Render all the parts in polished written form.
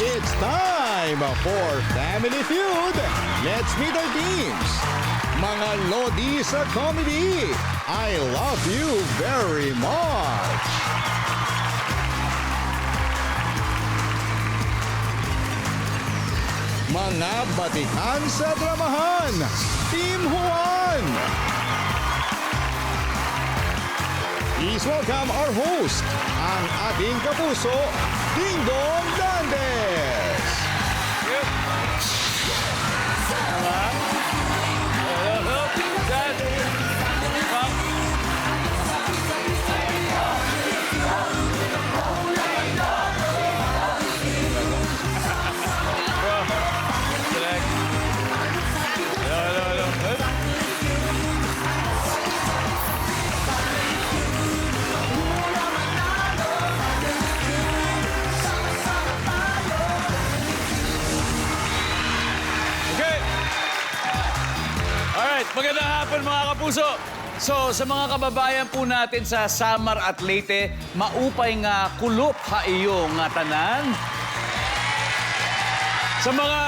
it's time for Family Feud. Let's meet our teams. Mga Lodi sa comedy, I love you very much. Mga batikan sa dramahan, Team Juan. Please welcome our host, ang ating kapuso, Dingdong Dandes. Magandang hapon mga kapuso. So, sa mga kababayan po natin sa Samar at Leyte, maupay nga kulop ha iyong nga tanan. Sa mga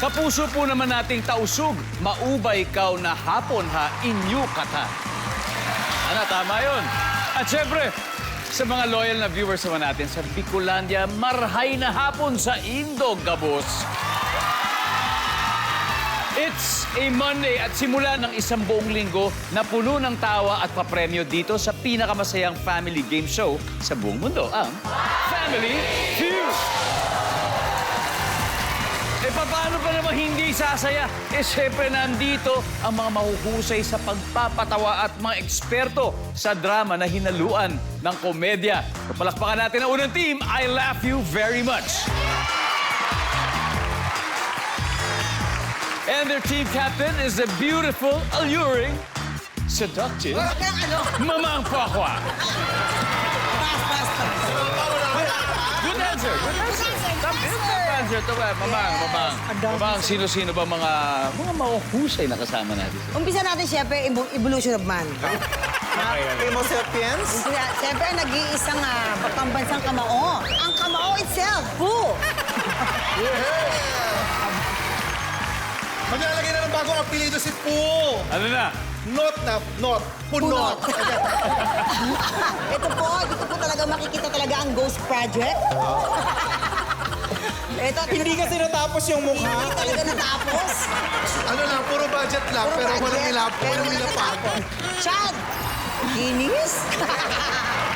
kapuso po naman nating tausug, maubay kaw na hapon ha inyo kata. Ano, tama yun. At syempre, sa mga loyal na viewers naman natin sa Bicolandia, marhay na hapon sa Indog, Gabos. It's a Monday at simula ng isang buong linggo na puno ng tawa at papremyo dito sa pinakamasayang family game show sa buong mundo, ang Family Feud. E paano pa naman hindi sasaya? Eh syempre nandito ang mga mahuhusay sa pagpapatawa at mga eksperto sa drama na hinaluan ng komedya. Palakpakan natin ang unang team, I love you very much. And their team captain is the beautiful, alluring, seductive, Mamang Pakwa. Good answer. Good answer. Good answer. Ito ba, Mamang. Mamang, sino-sino ba mga mahuhusay na kasama natin? Umpisa natin siyempre, evolution of man. Homo sapiens? Siyempre, nag-iisang pambansang kamao. Ang kamao itself, who? Maglalagay na ng bagong apelido si Poo. Ano na? Not. Punot. Ito po, dito po talaga makikita talaga ang Ghost Project. Ito, Hindi kasi natapos yung mukha. Hindi talaga natapos. Ano lang, puro budget lang, pero walang nilapon. Chad, Guinness.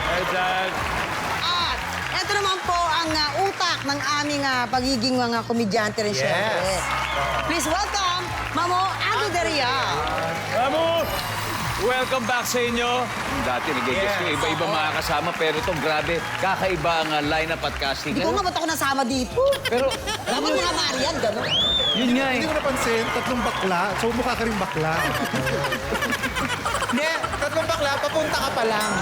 Hey, Dad. At ito naman po ang utak ng aming pagiging mga komedyante rin siyempre. Please welcome, Mamo Aguderia. Mamo! Welcome back sa inyo. Dati nag-guess ko iba-iba mga kasama, pero ito grabe, kakaiba ang lineup at casting. Hindi ko nga ba't ako nasama dito. Pero, Dapat mga Marian, gano'n. yun nga eh. Hindi mo napansin, tatlong bakla. So mukha ka rin bakla. Hindi, tatlong bakla, papunta ka pa lang.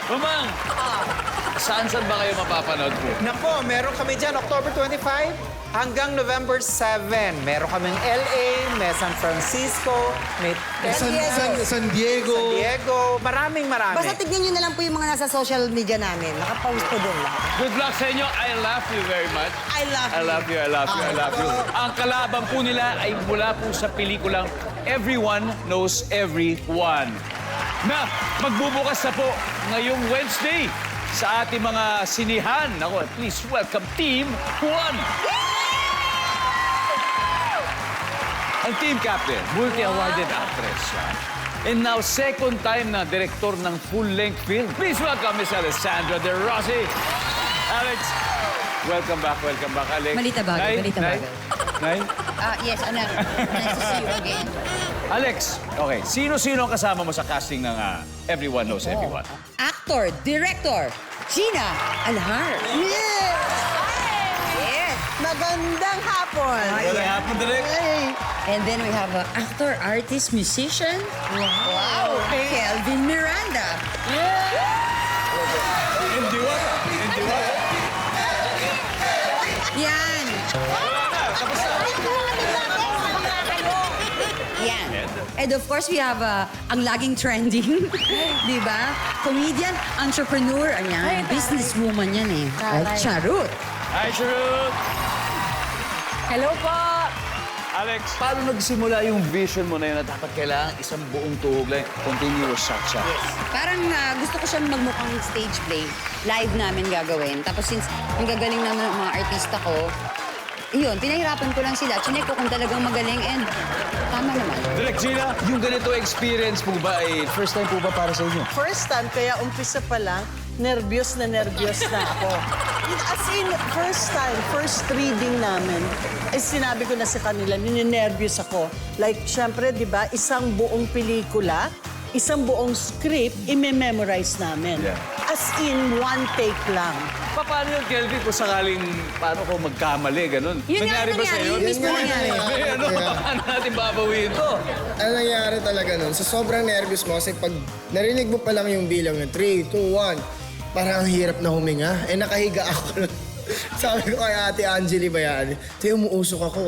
Mamang, saan-saan ba kayo mapapanood po? Nako, meron kami dyan, October 25 hanggang November 7. Meron kaming LA, may San Francisco, may San Diego. Diego. Maraming. Basta tignan nyo na lang po yung mga nasa social media namin. Nakapost po doon lang. Good luck sa inyo. I love you very much. I love you. I love you, I love you, I love you. Ang kalaban po nila ay mula po sa pelikulang Everyone Knows Everyone. Na magbubukas na po ngayong Wednesday sa ating mga sinihan. Ako, please welcome Team Juan. Ang team captain, multi-awarded actress. And now, second time na direktor ng full-length film. Please welcome Miss Alessandra De Rossi. Alex, welcome back, Alex. Malita bagay, malita bagay. Nay? Yes, anak. Nice to see you again. Alex, okay, sino-sino ang kasama mo sa casting ng Everyone Knows Everyone? Actor, director, Gina Alhar. Yes! Yes! Magandang hapon. Magandang hapon, direct. And then we have actor, artist, musician. Wow! Kelvin Miranda. Indiwata. Yan. Yan. And of course, we have ang laging trending, di ba? Comedian, entrepreneur, ayan. Businesswoman yan eh. Charot. Hi, Sharut! Hello po. Alex, paano nagsimula yung vision mo na yun na dapat kailangan isang buong tuhog lang, continuous shot siya? Parang gusto ko siyang magmukhang stage play. Live namin gagawin. Tapos since ang gagaling na ng mga artista ko, yun, pinahirapan ko lang sila. Chinek ko kung talagang magaling and tama naman. Direk Gina, yung ganito experience po ba ay first time po ba para sa inyo? First time, kaya umpisa pa lang, nervyos na ako. As in, first time, first reading namin, ay sinabi ko na sa kanila, ninenervyos ako. Like, syempre, di ba, isang buong pelikula, isang buong script, i-memorize namin. Yeah. As in, one take lang. Paano yun, Kelvin, kung sakaling paano ko magkamali, ganun? Yun nga nangyari ba nangyari, sa'yo? yun mismo nangyari. Ano, paano natin babawiin to? Ano nangyari talaga nun? So sobrang nervous mo kasi pag narinig mo pa lang yung bilang ng 3, 2, 1, parang ang hirap na huminga. Eh nakahiga ako nun. Sabi ko kay Ate Angeli ba yan? Tiyo, umuusok ako.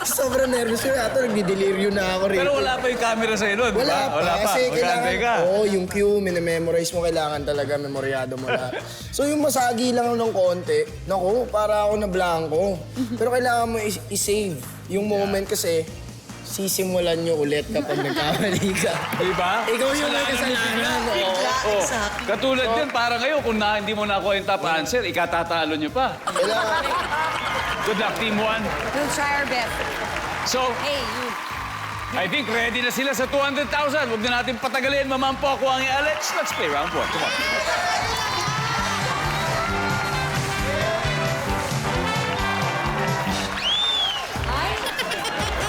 Sobrang nervous ko. Ato, nagdi-deliryo na ako rito. Pero wala pa yung camera sa'yo nun, di Wala ba? pa. Kasi Magkantay ka. kailangan, yung cue, minamemorize mo, kailangan talaga, memoryado mo lahat. So yung masagi lang ng konti, naku, para ako na blanco. Pero kailangan mo i-save yung moment kasi sisimulan nyo ulit kapag nagkamali ka. Di ba? Ikaw yung may kasalanan. Oo. Katulad din, para ngayon, kung hindi mo nakuha yung top answer, ikatatalo nyo pa. Kailangan, Good luck, Team 1. We'll try our best. So, Hey, you. I think ready na sila sa 200,000. Huwag na natin patagalin. Mamampo ako ang Alex. Let's play round 1. Come on.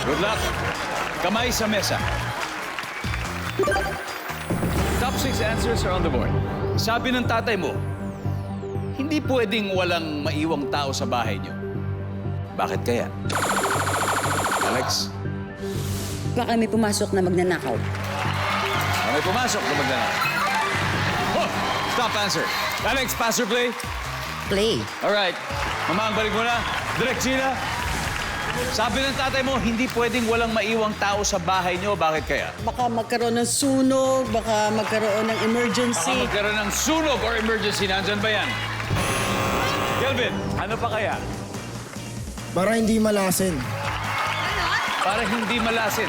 Good luck. Kamay sa mesa. Top 6 answers are on the board. Sabi ng tatay mo, hindi pwedeng walang maiwang tao sa bahay niyo. Bakit kaya? Alex? Baka may pumasok na magnanakaw. May pumasok na magdala. Oh, stop answer. Alex, pass or play? Play. Alright. Mama, ang balik mo na. Direk Gina. Sabi ng tatay mo, hindi pwedeng walang maiwang tao sa bahay niyo. Bakit kaya? Baka magkaroon ng sunog, baka magkaroon ng Baka emergency. magkaroon ng sunog or emergency. Nandyan ba yan? Kelvin, ano pa kaya? para hindi malasin. Para hindi malasin.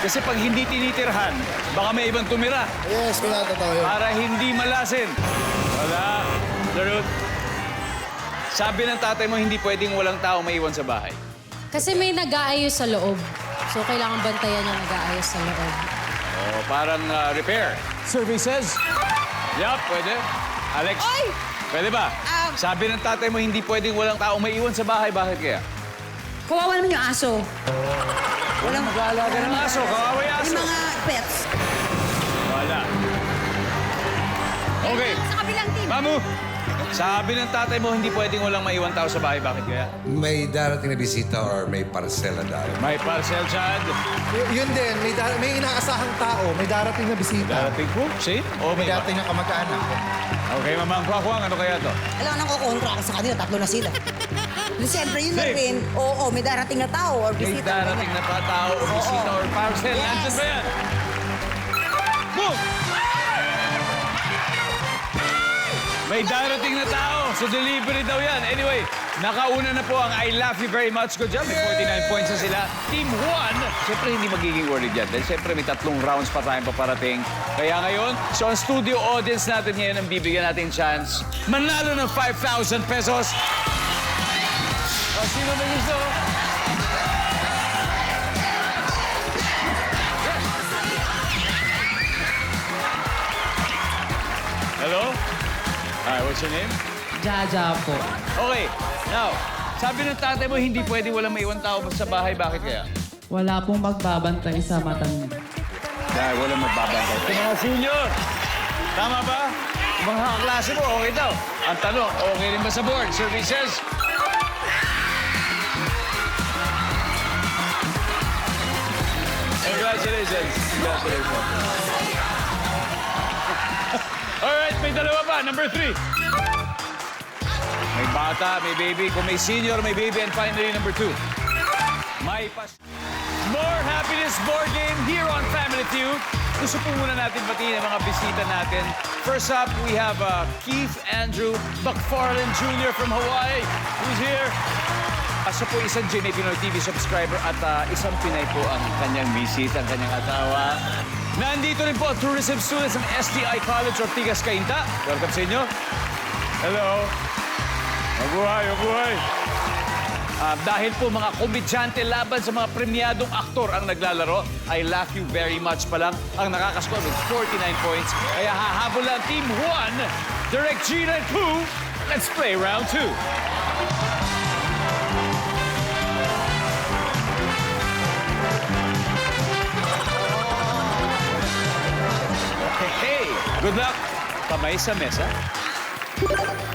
Kasi pag hindi tinitirhan, baka may ibang tumira. Yes, kaya totoo yun. Para hindi malasin. Wala. Darut. Sabi ng tatay mo, hindi pwedeng walang tao maiwan sa bahay. Kasi may nag-aayos sa loob. So, kailangan bantayan yung nag-aayos sa loob. Oh, parang repair. Services? Yup, pwede. Alex? Oy! Pwede ba? Sabi ng tatay mo, hindi pwedeng walang tao maiwan sa bahay. Bakit kaya? Kawawa naman yung aso. Walang mag-aalaga ng aso. Kawawa yung aso. Yung mga pets. Wala. Okay. Sa kabilang team. Mamu, sabi ng tatay mo, hindi pwedeng walang maiwan tao sa bahay. Bakit kaya? May darating na bisita or may parcel na darating. May parcel, Chad. Yun din, may inaasahang tao, may darating na bisita. Darating po? Same? O May may iba? darating na kamag-anak. Okay, Mamang Kwakwang, ano kaya to? Alam mo, nang kukontra ako sa kanila, tatlo na sila. Siyempre, yun na Dave. rin. Oo, may darating na tao or May bisita. darating na pa tao o bisita or parcel. Yes. Nandyan ba yan? Move! May darating na tao. So delivery daw yan. Anyway, nakauna na po ang I Love You Very Much. Good job. May 49 points na sila. Team 1, siyempre hindi magiging worried yan. Dahil siyempre may 3 rounds pa tayong paparating. Kaya ngayon, so ang studio audience natin ngayon ang bibigyan natin chance manalo ng 5,000 pesos. O, sino may gusto? Hello? Hi, what's your name? Jaja po. Okay, now, sabi ng tatay mo, hindi pwede walang maiwan tao sa bahay. Bakit kaya? Wala pong magbabantay sa matanda. Dahil walang magbabantay. Sa mga senior! Tama ba? Mga kaklase mo, okay daw. Ang tanong, okay rin ba sa board? Services? Congratulations. Congratulations. Alright, may dalawa pa. Number 3. May bata, may baby. Kung may senior, may baby. And finally, number 2. More Happiness Board Game here on Family Feud. Gusto po muna natin batiin ang mga bisita natin. First up, we have Keith Andrew McFarlane Jr. from Hawaii, who's here. Siya po isang GMA Pinoy TV subscriber at isang Pinay po ang kanyang misis, ang kanyang asawa. Nandito rin po ang tourism students ng STI College Ortigas, Cainta. Welcome sa inyo. Hello. Mabuhay, mabuhay. Dahil po mga komedyante laban sa mga premiadong aktor ang naglalaro, I Love You Very Much pa lang ang nakakascore with 49 points. Kaya hahabol ang Team 1, Direk Gina and Pooh. Let's play round 2. Hey, good luck. Kamay sa mesa.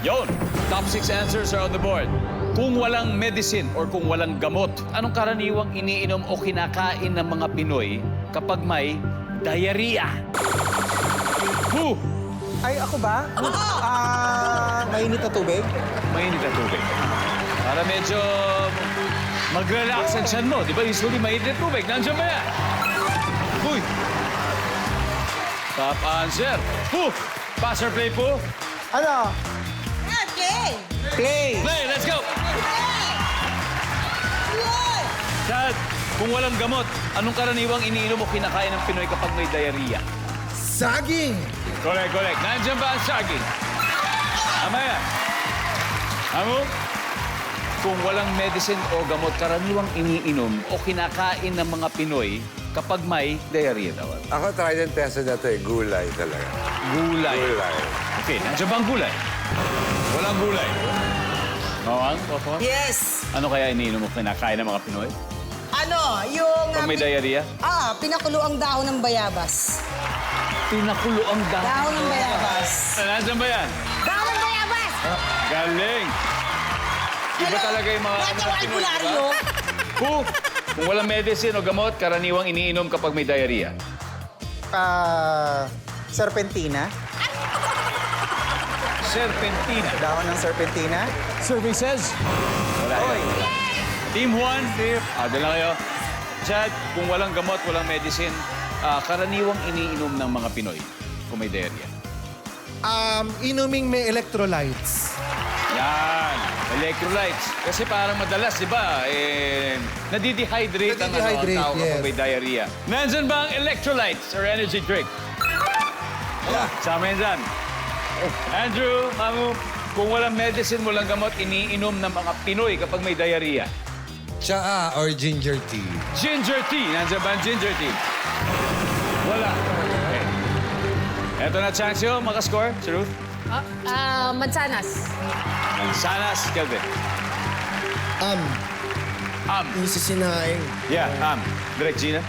Yon, top 6 answers are on the board. Kung walang medicine or kung walang gamot, anong karaniwang iniinom o kinakain ng mga Pinoy kapag may diarrhea? Who? Ay, ako ba? Mainit na tubig? Mainit na tubig. Para medyo mag-relax ang tiyan mo. Di ba usually mainit na tubig? Nandiyan ba yan? Uy! Top answer. Who? Pass or play po? Ano? Okay. Play! Play, let's go! Chad, kung walang gamot, anong karaniwang iniinom o kinakain ng Pinoy kapag may diarrhea? Saging! Correct, correct. Nandiyan ba ang saging? Tama yan. Amo? Kung walang medicine o gamot, karaniwang iniinom o kinakain ng mga Pinoy kapag may diarrhea daw. Ako, tried and tested na ito eh. Gulay talaga. Gulay. Gulay. Okay, nandiyan ba ang gulay? Walang gulay. Mawang, Papa? Yes. Ano kaya iniinom o kinakain ng mga Pinoy? Ano, yung... Pag may diarrhea? pinakulo ang dahon ng bayabas. Pinakulo ang dahon. Dahon ng bayabas. Nandiyan ba yan? Dahon ng bayabas! Galing! Iba talaga yung mga... Lahat yung albularyo. Kung walang medicine o gamot, karaniwang iniinom kapag may diarrhea. Serpentina? Serpentina. Dahon ng serpentina? Services? Wala yan. Team 1, doon lang kayo. Chad, kung walang gamot, walang medicine, karaniwang iniinom ng mga Pinoy kung may diarrhea. Inuming may electrolytes. Yan, electrolytes. Kasi parang madalas, di ba, nadidehydrate ang tao kapag may diarrhea. Nandyan ba ang electrolytes or energy drink? Wala. Sama yan dyan. Andrew, Mamu, kung walang medicine, walang gamot, iniinom ng mga Pinoy kapag may diarrhea. Tsaa or ginger tea. Ginger tea. Nandiyan ba ang ginger tea? Wala. Okay. Eto na chance yun, makascore. Si Ruth? Mansanas. Mansanas, Kelvin. Yung sa sinaing. Yeah, Direk Gina.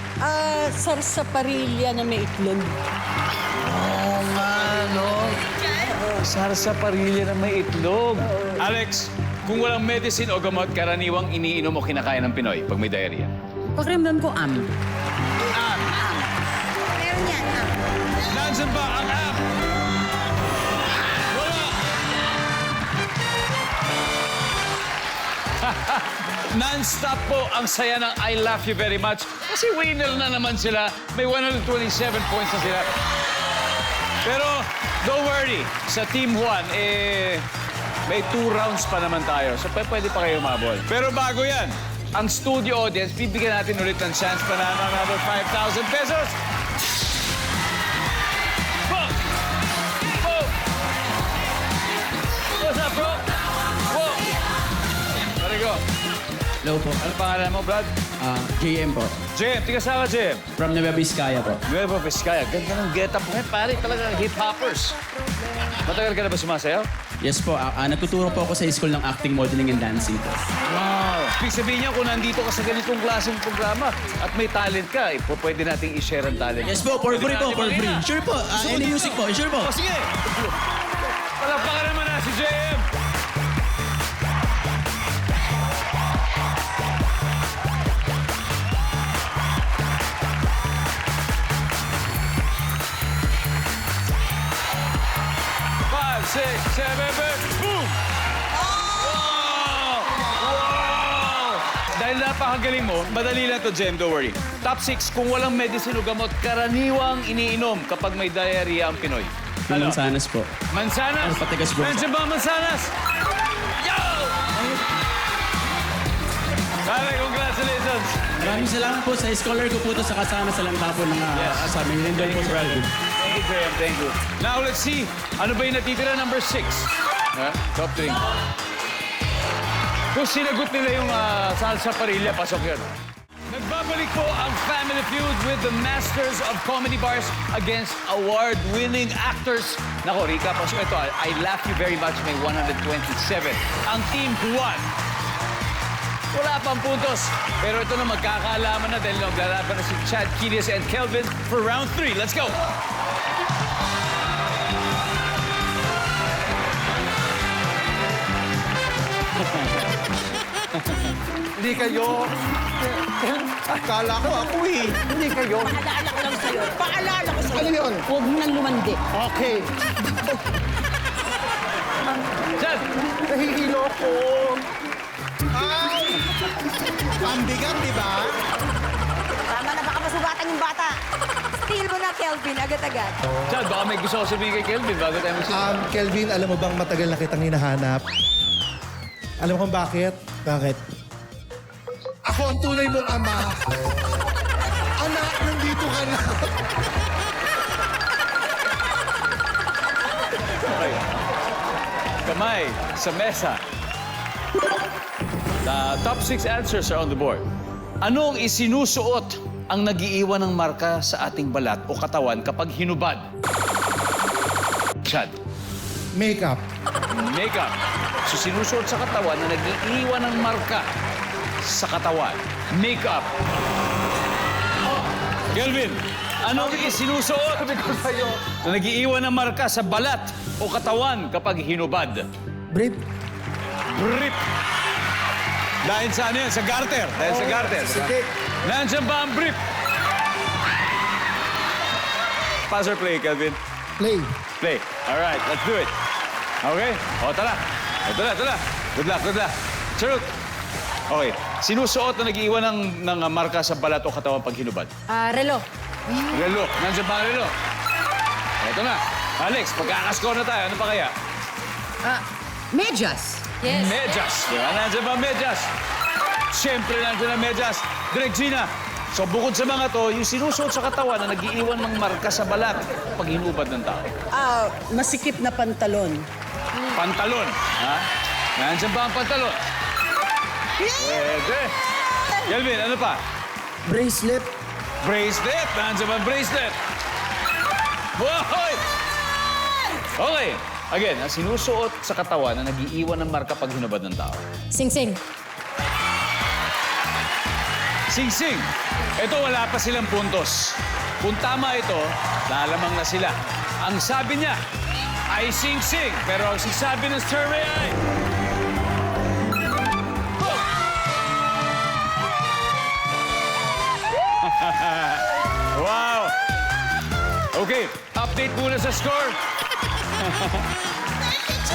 Sarsaparilla na may itlog. Sarsaparilla na may itlog. Alex, kung walang medicine o gamot, karaniwang iniinom o kinakain ng Pinoy pag may diarrhea. Pakiramdam ko, Meron yan, Nandiyan ba ang app? Wala! Non-stop po ang saya ng I Love You Very Much. Kasi winner na naman sila. May 127 points na sila. Pero, don't worry. Sa Team 1, may 2 rounds pa naman tayo. So, pwede pa kayo umabol. Pero bago yan, ang studio audience, bibigyan natin ulit ng chance pa na another 5,000 pesos. Whoa! Whoa! What's up, bro? Whoa! There you go. Hello po. Ano pangalan mo, Brad? JM po. JM, tiga saan ka, JM? From Nueva Vizcaya po. Nueva Vizcaya. Ganda ng get-up mo. Pare, talaga hip-hoppers. Matagal ka na ba sumasayaw? Yes po. Nagtuturo po ako sa school ng acting, modeling, and dancing po. Wow! Ibig sabihin niya kung nandito ka sa ganitong klaseng programa at may talent ka, pwede nating i-share ang talent. Yes po, for free po, for free. Sure po. Any music po, sure po. O, sige! Palakpakan naman na si JM! Six, seven, eight, boom! Wow! Wow! Dahil napakagaling mo, madali lang to, Jem, don't worry. Top 6, kung walang medicine o gamot, karaniwang iniinom kapag may diarrhea ang Pinoy. Yung mansanas po. Mansanas? Ano, patigas po. Nandiyan ba ang mansanas? Yo! Pare, congratulations! Maraming salamat po sa scholar ko po ito sa kasama sa lantapo ng sa amin. Enjoy po sa brother. Thank you, Graham. Thank you. Now, let's see. Ano ba yung natitira? Number 6. Top 3. Kung sinagot nila yung salsa parilla, pasok yun. Nagbabalik po ang Family Feud with the Masters of Comedy Bars against award-winning actors. Nako, Rika, pasok ito. I Laugh You Very Much, may 127. Ang Team Juan, wala pang puntos. Pero ito na magkakaalaman na dahil naglalaban na si Chad Kilis and Kelvin for round 3. Let's go! Hindi kayo. Akala ko ako eh. Hindi kayo. Paalala ko lang sa'yo. Paalala ko sa'yo. Ano yun? Huwag mo nang lumandi. Okay. Chad! Nahihilo ko. Ay! Ang bigat, di ba? Tama na, baka masugatan yung bata. Steal mo na, Kelvin, agad-agad. Chad, baka may gusto ko sabihin kay Kelvin bago tayo magsimula. Kelvin, alam mo bang matagal na kitang hinahanap? Alam mo kung bakit? Bakit? Ako ang tunay mong ama. Anak, nandito ka na. Okay. Kamay sa mesa. The top 6 answers are on the board. Anong isinusuot ang nag-iiwan ng marka sa ating balat o katawan kapag hinubad? Chad. Makeup. Makeup. So sinusuot sa katawan na nag-iiwan ng marka sa katawan. Makeup. Kelvin, anong isinusuot na nag-iiwan ng marka sa balat o katawan kapag hinubad? Brief. Brief. Dahil sa ano yan? Sa garter. Dahil sa garter. Sige. Nandiyan ba ang brief? Pass or play, Kelvin? Play. Play. All right, let's do it. Okay? O, tara. Ito na. Good luck, good luck. Charot. Okay. Sinusuot na nag-iiwan ng marka sa balat o katawan pag hinubad? Relo. Relo. Nandiyan ba ang relo? Ito na. Alex, pagkakascore na tayo. Ano pa kaya? Medyas. Yes. Medyas. Diba? Nandiyan ba ang medyas? Siyempre, nandiyan ang medyas. Direk Gina. So, bukod sa mga to, yung sinusuot sa katawan na nag-iiwan ng marka sa balat pag hinubad ng tao. Masikip na pantalon. Pantalon. Ha? Nandiyan ba ang pantalon? Pwede. Kelvin, ano pa? Bracelet. Bracelet. Nandiyan ba ang bracelet? Boy! Okay. Again, ang sinusuot sa katawan na nag-iiwan ng marka pag hinubad ng tao. Sing-sing. Sing-sing. Ito, wala pa silang puntos. Kung tama ito, lalamang na sila. Ang sabi niya ay sing-sing. Pero ang sinasabi ng survey ay... Wow! Okay, update muna sa score.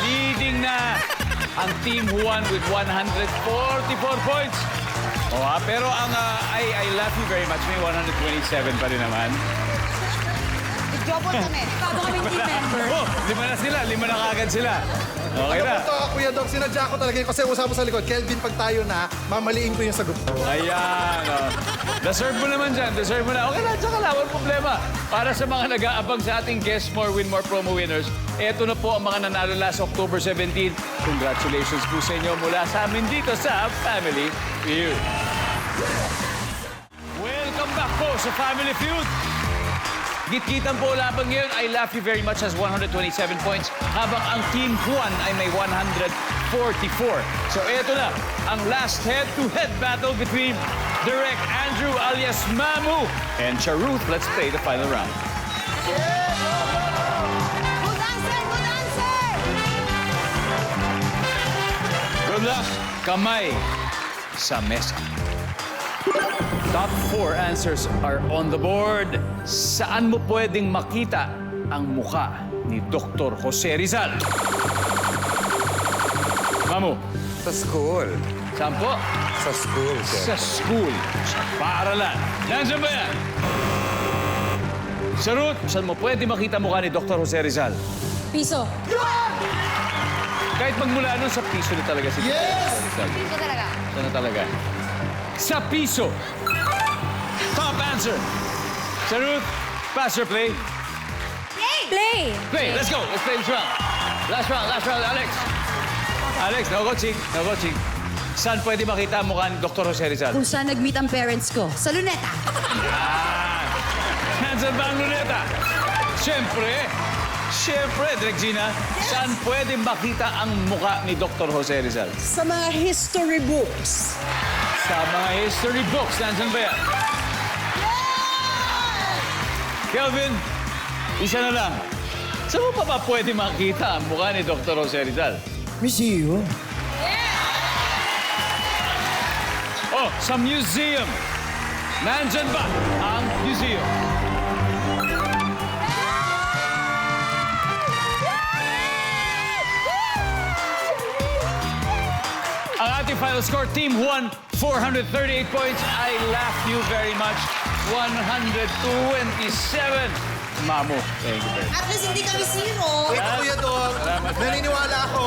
Leading na ang Team Juan with 144 points. Pero ang I Love You Very Much may 127 pa rin naman. Double kami. Bago kami team member. Lima na sila. Lima na kagad sila. Okay na. Ito, Kuya Dog, sinadya ko talaga yun kasi usap mo sa likod. Kelvin, pag tayo na, mamaliin ko yung sagot mo. Ayan. Deserve mo naman dyan. Deserve mo na. Okay na, tsaka lang. Walang problema. Para sa mga nag-aabang sa ating Guess More, Win More promo winners, eto na po ang mga nanalo last October 17. Congratulations po sa inyo mula sa amin dito sa Family Feud. Welcome back po sa Family Feud. Git-gitan po laban ngayon. I Love You Very Much has 127 points, habang ang Team Juan ay may 144. So eto na, ang last head-to-head battle between Direk Andrew alias Mamu and Charuth. Let's play the final round. Good answer! Good answer! Good luck, kamay sa mesa. Top 4 answers are on the board. Saan mo pwedeng makita ang mukha ni Dr. Jose Rizal? Mamu. Sa school. Saan po? Sa school, sir. Sa school. Sa paaralan. Nandiyan ba yan? Sa Ruth, saan mo pwede makita mukha ni Dr. Jose Rizal? Piso. Kahit magmula nun, sa piso na talaga si Dr. Jose Rizal. Piso talaga. Ito na talaga. Sa piso. Top answer. Sa Ruth, pass or play? Play. Play. Let's go. Let's play this round. Last round, Alex. Alex, no coaching. Saan pwede makita ang mukha ni Dr. Jose Rizal? Kung saan nag-meet ang parents ko? Sa Luneta. Nandiyan ba ang luneta? Siyempre, Direk Gina, saan pwede makita ang mukha ni Dr. Jose Rizal? Sa mga history books. Sa mga history books, nandiyan ba yan? Kelvin, isa na lang. Saan mo pa ba pwede makita ang mukha ni Dr. Jose Rizal? Museum. Oh, sa museum. Nandyan ba ang museum? Ang ating final score, Team 1, 438 points. I love you very much. 127. Mamo, thank you very much. At least hindi kami zero. Wait, Kuya Dong. Naniniwala ako,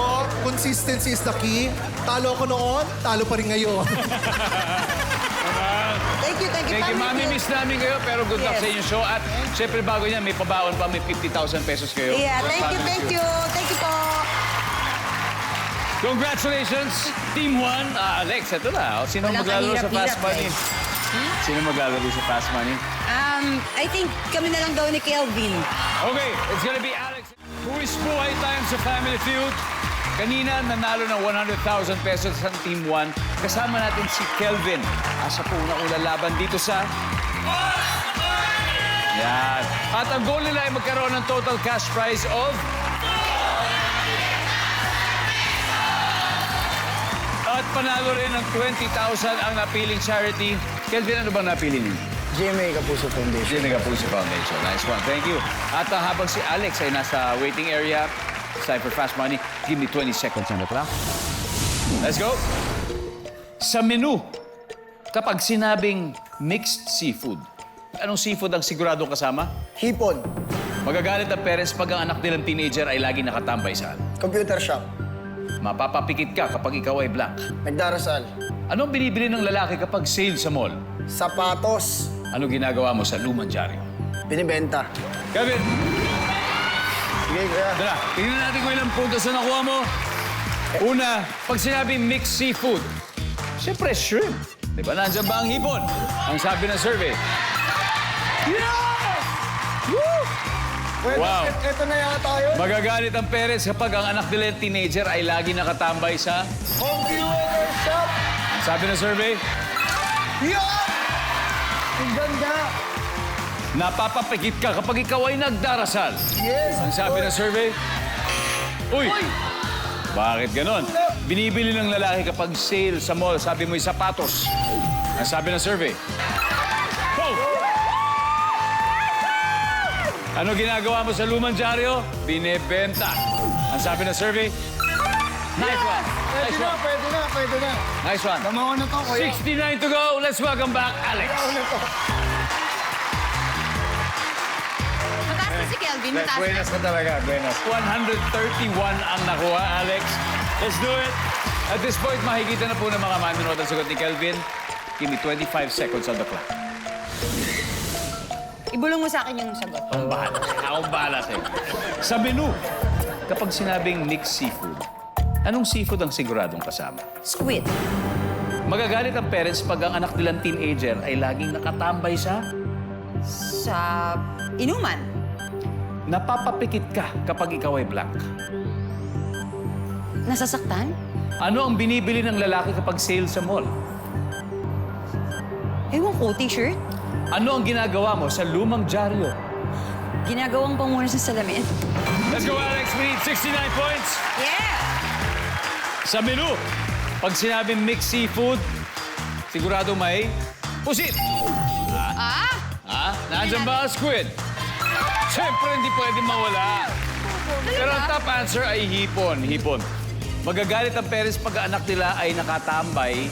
consistency is the key. Talo ko noon, talo pa rin ngayon. Thank you, Thank you, Mami. Miss namin kayo, pero good luck Yes. sa inyong show. At syempre, bago yan, may pabaon pa, may 50,000 pesos kayo. Yeah, thank you. Thank you po. Congratulations, Team 1. Alex, ito na. Sino Walang maglalaro sa Fast kahirap-hirap, Money? Sino maglalaro sa Fast Money? I think kami na lang daw ni Kelvin. Okay, it's gonna be Alex. Who is buhay time sa Family Feud? Kanina, nanalo ng 100,000 pesos sa Team 1. Kasama natin si Kelvin. Asa po una laban dito sa... Yan. At ang goal nila ay magkaroon ng total cash prize of... At panalo rin ng 20,000 ang napiling charity. Kelvin, ano bang napili niyo? GMA Kapuso Foundation. Jimmy Kapuso Foundation. Nice one. Thank you. At habang si Alex ay nasa waiting area, it's time for Fast Money. Give me 20 seconds on the clock. Let's go. Sa menu, kapag sinabing mixed seafood, anong seafood ang siguradong kasama? Hipon. Magagalit ang parents pag ang anak nilang teenager ay lagi nakatambay saan? Computer shop. Mapapapikit ka kapag ikaw ay blank. Nagdarasal. Anong binibili ng lalaki kapag sale sa mall? Sapatos. Ano ginagawa mo sa lumang dyaryo? Binibenta. Kevin, Sige, kuya. tara, tingnan natin kung ilang puntos na nakuha mo. Una, pag sinabing mixed seafood, siyempre shrimp. Di ba? Nandiyan ba ang hipon? Ang sabi ng survey. Wow. Ito na yata yun. Magagalit ang parents kapag ang anak nila yung teenager ay lagi nakatambay sa... Computer shop. Ang sabi ng survey, Yan! Ang ganda. napapapikit ka kapag ikaw ay nagdarasal. Yes. Ang sabi ng survey, Uy! Bakit ganon? Binibili ng lalaki kapag sale sa mall, sabi mo'y sapatos. Ang sabi ng survey, Oh! Ano ginagawa mo sa lumang dyaryo? Binebenta. Ang sabi ng survey, Nice one. Nice one. Pwede na. Nice one. Gamawa na to, kuya. 69 to go. Let's welcome back, Alex. Mataas na si Kelvin, mataas na. Buenas ka talaga, buenas. 131 ang nakuha, Alex. Let's do it. At this point, makikita na po ng mga manonood ang sagot ni Kelvin. Give me 25 seconds on the clock. Ibulong mo sa akin yung sagot. Akong bahala. Akong bahala sa'yo. Sa menu, kapag sinabing mixed seafood, anong seafood ang siguradong kasama? Squid. Magagalit ang parents pag ang anak nilang teenager ay laging nakatambay sa... Sa inuman. Napapapikit ka kapag ikaw ay blank. Nasasaktan? Ano ang binibili ng lalaki kapag sale sa mall? Ewan ko, t-shirt. Ano ang ginagawa mo sa lumang dyaryo? Ginagawang panguna sa salamin. Let's go, Alex. We need 69 points. Yeah! Sa menu, pag sinabing mixed seafood, sigurado may pusit. Nandiyan ba ang squid? Siyempre, hindi pwede mawala. Pero ang top answer ay hipon. Hipon. Magagalit ang parents pag anak nila ay nakatambay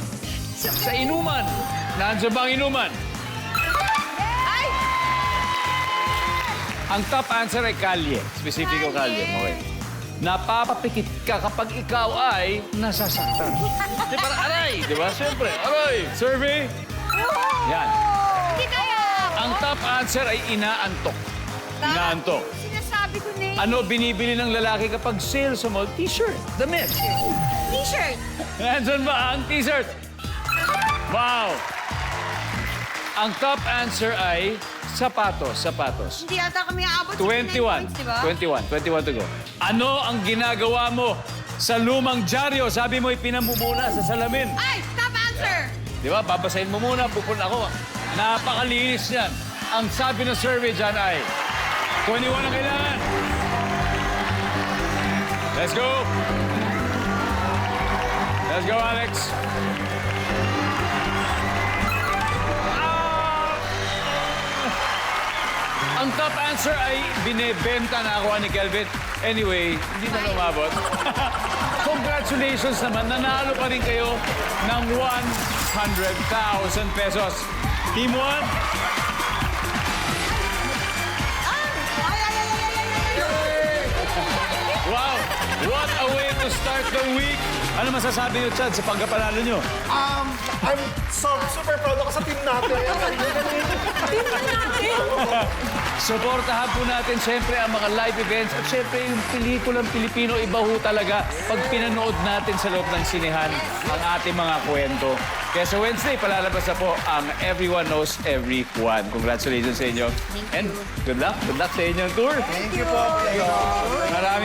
sa inuman. Nandiyan ba ang inuman? Ang top answer ay kalye. Specifico kalye. Okay. Napapapikit ka kapag ikaw ay nasasaktan. Di parang aray, di ba? Siyempre, aray. Survey? Yan. Hindi kaya. Ang top answer ay inaantok. Inaantok. Sinasabi ko na eh. Ano binibili ng lalaki kapag sale sa mall? T-shirt. Damit. T-shirt. Nandun ba ang t-shirt? Wow. Ang top answer ay sapatos. Sapatos. Hindi ata kami aabot sa 21. 21 to go. Ano ang ginagawa mo sa lumang dyaryo? Sabi mo, ipinamumuna sa salamin. Ay, top answer. Di ba? Babasahin mo muna, pupunta ako. Napakalinis yan. Ang sabi ng survey dyan ay 21 ang kailangan. Let's go. Let's go, Alex. Ang top answer ay binebenta na ako ni Kelvin. Anyway, hindi na lumabot. Congratulations naman, nanalo pa rin kayo ng 100,000 pesos. Team 1, wow! What a way to start the week! Ano masasabi niyo, Chad, sa pagkapanalo niyo? I'm super proud ako sa team natin. Suportahan po natin siyempre ang mga live events at siyempre yung pelikulang Pilipino, iba ho talaga pag pinanood natin sa loob ng sinehan ang ating mga kwento. Kaya sa Wednesday, palalabas na po ang Everyone Knows Everyone. Congratulations sa inyo. And good luck sa inyong tour. Thank you po.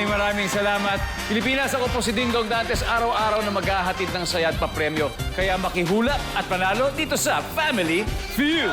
Maraming salamat. Pilipinas, ako po si Dingdong Dantes, araw-araw na maghahatid ng saya at papremyo. Kaya makihula at panalo dito sa Family Feud.